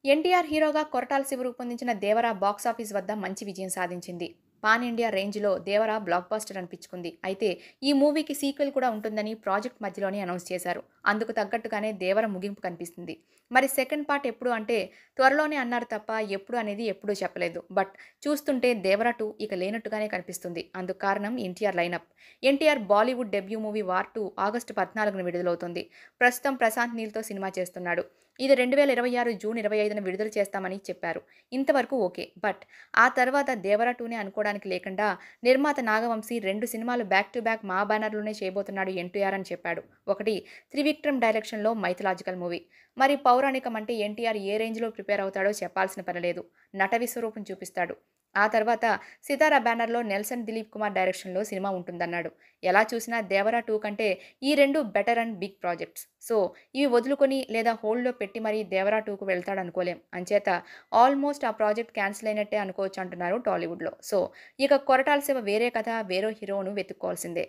ఎన్టీఆర్ హీరోగా కొరటాల శివ రూపొందించిన 'దేవర' బాక్సాఫీస్ వద్ద మంచి విజయం సాధించింది. పాన్ ఇండియా రేంజ్‌లో 'దేవర' బ్లాక్ బస్టర్ అనిపించుకుంది. అయితే ఈ మూవీకి సీక్వెల్ కూడా ఉంటుందని ప్రాజెక్ట్ మధ్యలోనే అనౌన్స్ చేశారు. అందుకు తగ్గట్టుగానే 'దేవర' ముగింపు కనిపిస్తుంది. మరి సెకండ్ పార్ట్ ఎప్పుడు అంటే త్వరలోనే అన్నారు తప్ప ఎప్పుడు అనేది ఎప్పుడూ చెప్పలేదు. బట్ చూస్తుంటే 'దేవర 2' ఇక లేనట్టుగానే కనిపిస్తుంది. అందుకు కారణం NTR lineup. NTR Bollywood debut movie 'war 2' August 14న విడుదలవుతుంది. ప్రస్తుతం ప్రశాంత్ నీల్‌తో సినిమా చేస్తున్నాడు. ఇది 2026 జూన్ 25న విడుదల చేస్తామని చెప్పారు. ఇంతవరకు ఓకే. బట్ ఆ తర్వాత 'దేవర 2'నే అనుకోవడానికి లేకుండా నిర్మాత నాగవంశీ 2 సినిమాలు బ్యాక్ టు బ్యాక్ మా బ్యానర్‌లోనే చేయబోతున్నాడు ఎన్టీఆర్ అని చెప్పాడు. ఒకటి త్రివిక్రమ్ డైరెక్షన్‌లో మైథలాజికల్ మూవీ. మరి పౌరాణికం అంటే ఎన్టీఆర్ ఏ రేంజ్‌లో ప్రిపేర్ అవుతాడో చెప్పాల్సిన పని లేదు. నట విశ్వరూపం చూపిస్తాడు. ఆ తర్వాత సితార బ్యానర్‌లో నెల్సన్ దిలీప్ కుమార్ డైరెక్షన్‌లో సినిమా ఉంటుందన్నాడు. ఎలా చూసినా 'దేవర 2' కంటే ఈ 2 better and big projects. So ఇవి వదులుకొని లేదా హోల్డ్‌లో పెట్టి మరీ 'దేవర 2'కు వెళ్తాడనుకోలేం. అంచేత ఆల్మోస్ట్ ఆ ప్రాజెక్ట్ క్యాన్సిల్ అయినట్టే అనుకోవచ్చు అంటున్నారు టాలీవుడ్‌లో. సో ఇక కొరటాల శివ వేరే కథ, వేరే హీరోను వెతుక్కోవాల్సిందే.